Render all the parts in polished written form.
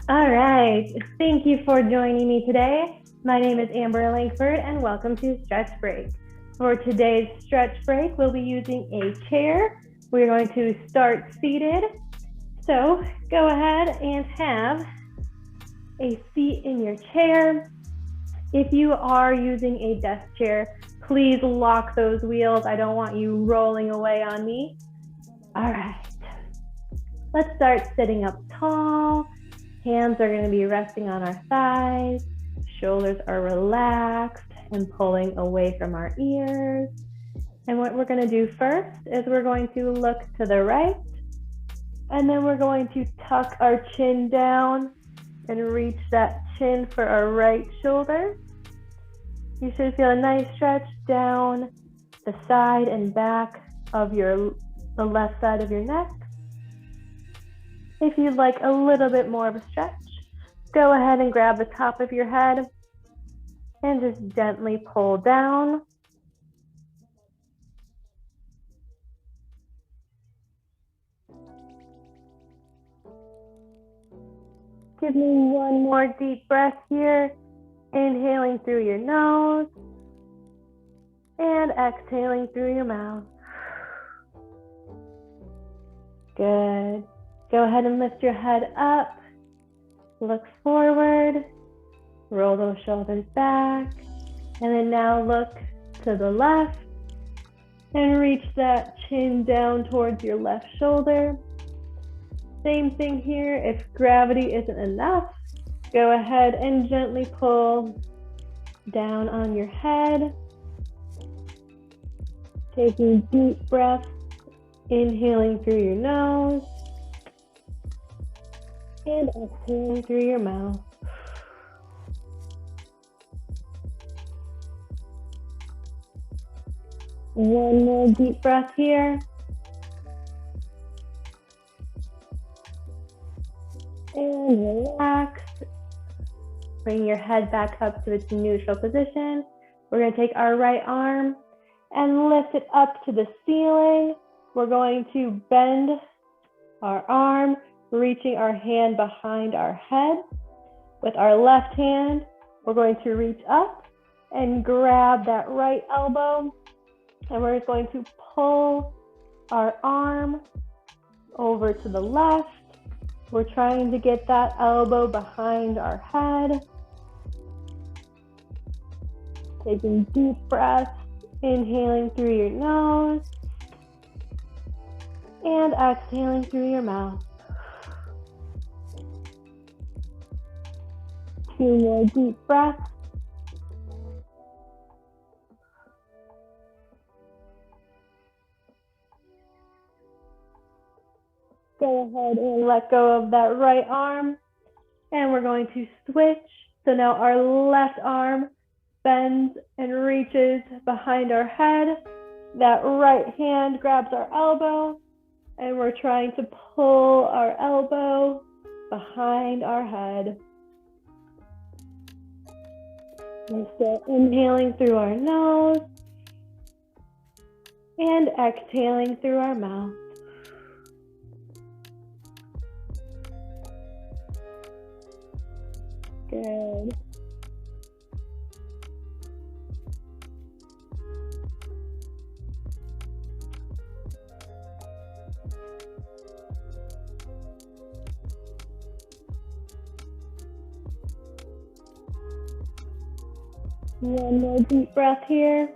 All right. Thank you for joining me today. My name is Amber Langford and welcome to Stretch Break. For today's stretch break, we'll be using a chair. We're going to start seated. So go ahead and have a seat in your chair. If you are using a desk chair, please lock those wheels. I don't want you rolling away on me. All right. Let's start sitting up tall. Hands are going to be resting on our thighs. Shoulders are relaxed and pulling away from our ears. And what we're going to do first is we're going to look to the right. And then we're going to tuck our chin down and reach that chin for our right shoulder. You should feel a nice stretch down the side and back of the left side of your neck. If you'd like a little bit more of a stretch, go ahead and grab the top of your head and just gently pull down. Give me one more deep breath here, inhaling through your nose and exhaling through your mouth. Good. Go ahead and lift your head up, look forward, roll those shoulders back, and then now look to the left and reach that chin down towards your left shoulder. Same thing here. If gravity isn't enough, go ahead and gently pull down on your head. Taking deep breaths, inhaling through your nose and exhaling through your mouth. One more deep breath here. And relax. Bring your head back up to its neutral position. We're going to take our right arm and lift it up to the ceiling. We're going to bend our arm, reaching our hand behind our head. With our left hand, we're going to reach up and grab that right elbow. And we're going to pull our arm over to the left. We're trying to get that elbow behind our head. Taking deep breaths, inhaling through your nose and exhaling through your mouth. 2 more deep breaths. Go ahead and let go of that right arm. And we're going to switch. So now our left arm bends and reaches behind our head. That right hand grabs our elbow. And we're trying to pull our elbow behind our head. We're still inhaling through our nose and exhaling through our mouth. Good. One more deep breath here.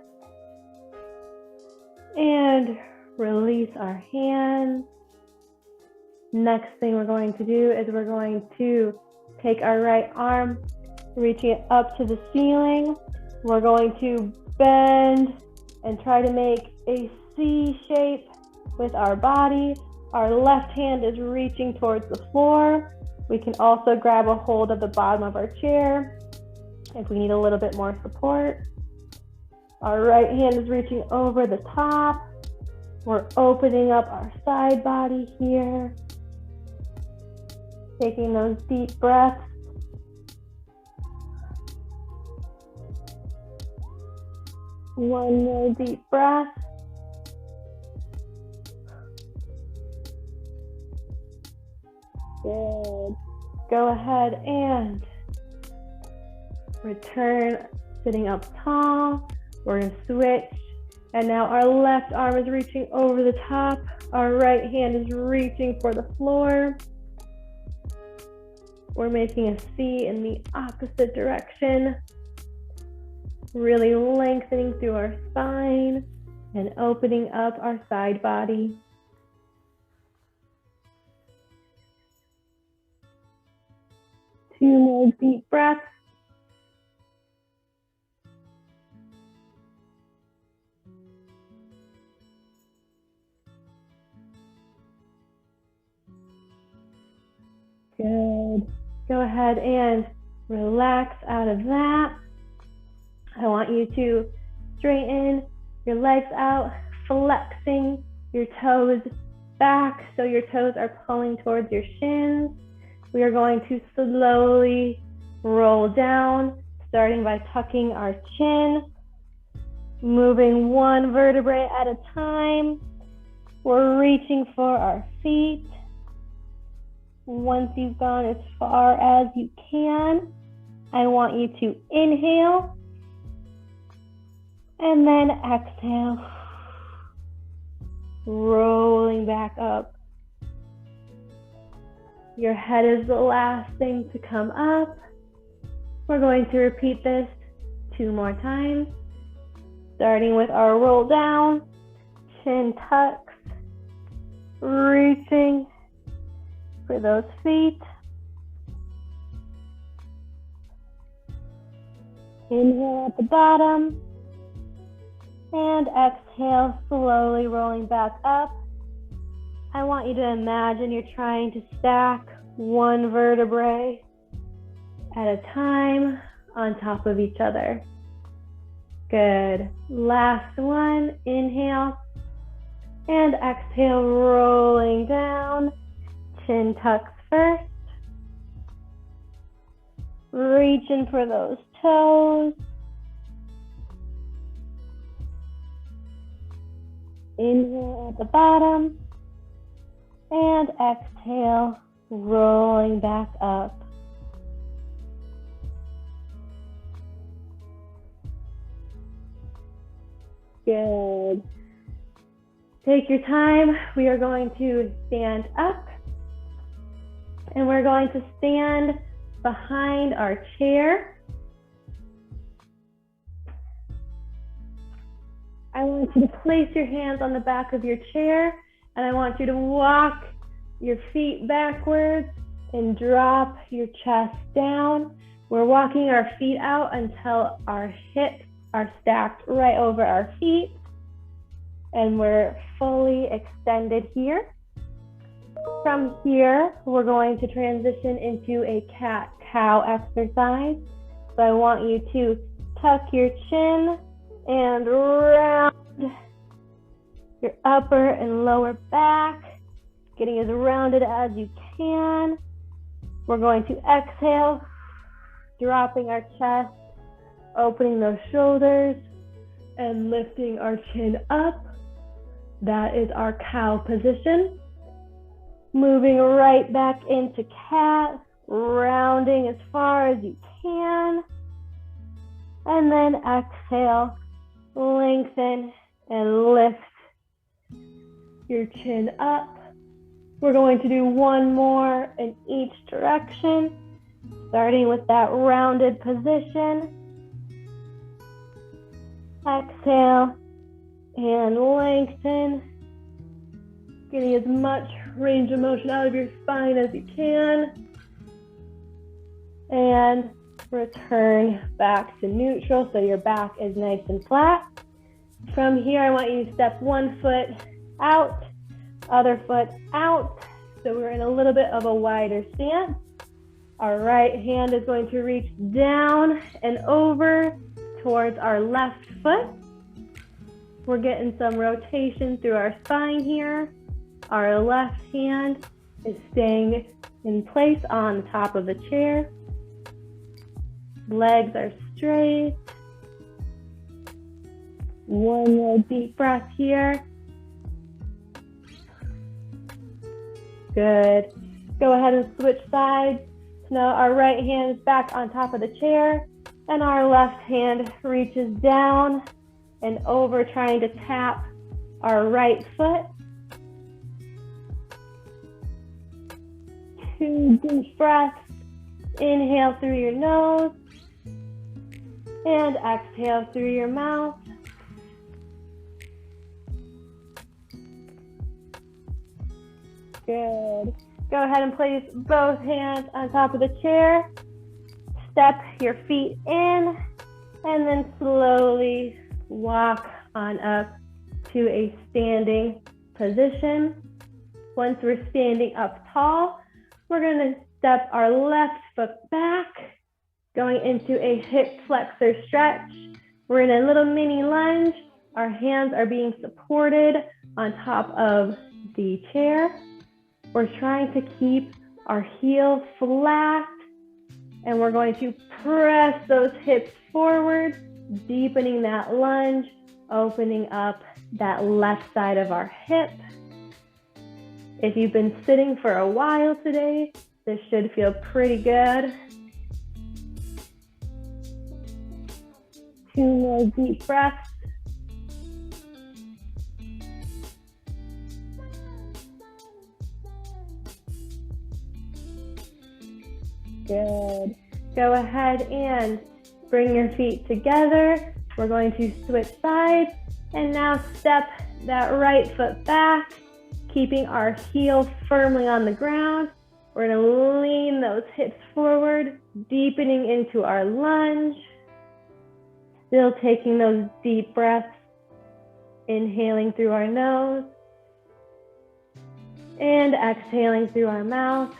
And release our hands. Next thing we're going to do is we're going to take our right arm, reaching it up to the ceiling. We're going to bend and try to make a C shape with our body. Our left hand is reaching towards the floor. We can also grab a hold of the bottom of our chair if we need a little bit more support. Our right hand is reaching over the top. We're opening up our side body here. Taking those deep breaths. One more deep breath. Good. Go ahead and return, sitting up tall. We're gonna switch. And now our left arm is reaching over the top. Our right hand is reaching for the floor. We're making a C in the opposite direction. Really lengthening through our spine and opening up our side body. Two more deep breaths. Good. Go ahead and relax out of that. I want you to straighten your legs out, flexing your toes back so your toes are pulling towards your shins. We are going to slowly roll down, starting by tucking our chin, moving one vertebrae at a time. We're reaching for our feet. Once you've gone as far as you can, I want you to inhale and then exhale, rolling back up. Your head is the last thing to come up. We're going to repeat this 2 more times, starting with our roll down, chin tucks, reaching for those feet. Inhale at the bottom and exhale, slowly rolling back up. I want you to imagine you're trying to stack one vertebrae at a time on top of each other. Good. Last one, inhale and exhale, rolling down. Chin tucks first. Reaching for those toes. Inhale at the bottom. And exhale, rolling back up. Good. Take your time. We are going to stand up. And we're going to stand behind our chair. I want you to place your hands on the back of your chair, and I want you to walk your feet backwards and drop your chest down. We're walking our feet out until our hips are stacked right over our feet, and we're fully extended here. From here, we're going to transition into a cat-cow exercise. So I want you to tuck your chin and round your upper and lower back, getting as rounded as you can. We're going to exhale, dropping our chest, opening those shoulders, and lifting our chin up. That is our cow position. Moving right back into cat, rounding as far as you can. And then exhale, lengthen and lift your chin up. We're going to do one more in each direction, starting with that rounded position. Exhale and lengthen, getting as much range of motion out of your spine as you can. And return back to neutral so your back is nice and flat. From here, I want you to step one foot out, other foot out. So we're in a little bit of a wider stance. Our right hand is going to reach down and over towards our left foot. We're getting some rotation through our spine here. Our left hand is staying in place on the top of the chair. Legs are straight. One more deep breath here. Good. Go ahead and switch sides. So now our right hand is back on top of the chair, and our left hand reaches down and over, trying to tap our right foot. 2 deep breaths. Inhale through your nose and exhale through your mouth. Good. Go ahead and place both hands on top of the chair. Step your feet in and then slowly walk on up to a standing position. Once we're standing up tall, we're going to step our left foot back, going into a hip flexor stretch. We're in a little mini lunge. Our hands are being supported on top of the chair. We're trying to keep our heel flat, and we're going to press those hips forward, deepening that lunge, opening up that left side of our hip. If you've been sitting for a while today, this should feel pretty good. 2 more deep breaths. Good. Go ahead and bring your feet together. We're going to switch sides and now step that right foot back, keeping our heel firmly on the ground. We're going to lean those hips forward, deepening into our lunge. Still taking those deep breaths, inhaling through our nose and exhaling through our mouth.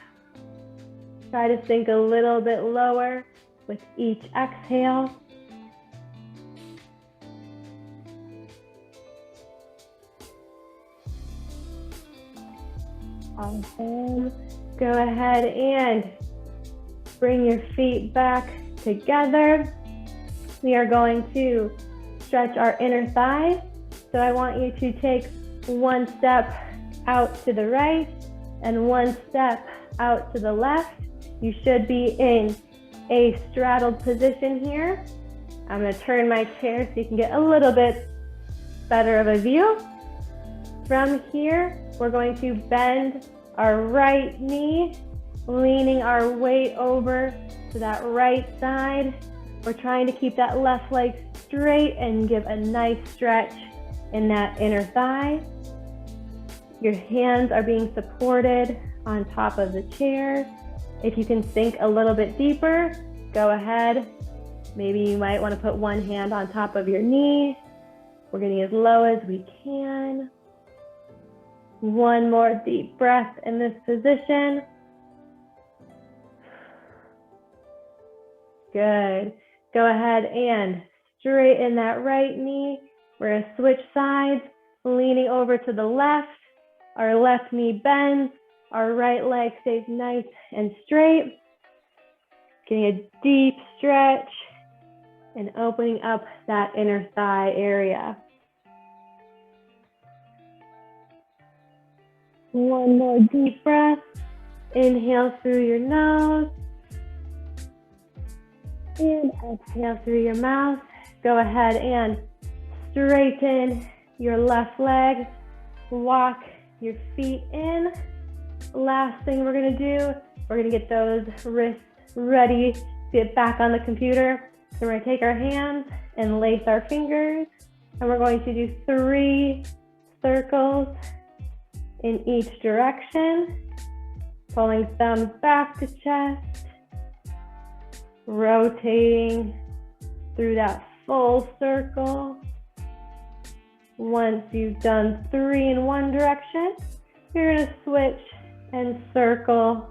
Try to sink a little bit lower with each exhale. Awesome. Go ahead and bring your feet back together. We are going to stretch our inner thighs. So I want you to take 1 step out to the right and 1 step out to the left. You should be in a straddled position here. I'm going to turn my chair so you can get a little bit better of a view. From here, we're going to bend our right knee, leaning our weight over to that right side. We're trying to keep that left leg straight and give a nice stretch in that inner thigh. Your hands are being supported on top of the chair. If you can sink a little bit deeper, go ahead. Maybe you might want to put 1 hand on top of your knee. We're getting as low as we can. 1 more deep breath in this position. Good. Go ahead and straighten that right knee. We're going to switch sides, leaning over to the left. Our left knee bends. Our right leg stays nice and straight. Getting a deep stretch and opening up that inner thigh area. 1 more deep breath. Inhale through your nose and exhale through your mouth. Go ahead and straighten your left leg. Walk your feet in. Last thing we're going to do, we're going to get those wrists ready to get back on the computer. So we're going to take our hands and lace our fingers, and we're going to do 3 circles in each direction, pulling thumbs back to chest, rotating through that full circle. Once you've done 3 in one direction, you're going to switch and circle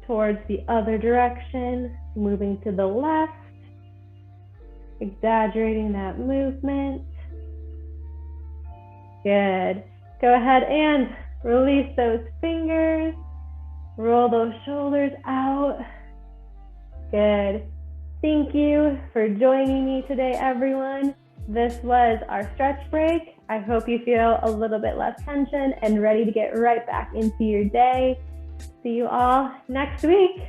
towards the other direction, moving to the left, exaggerating that movement. Good. Go ahead and release those fingers, roll those shoulders out. Good. Thank you for joining me today, everyone. This was our stretch break. I hope you feel a little bit less tension and ready to get right back into your day. See you all next week.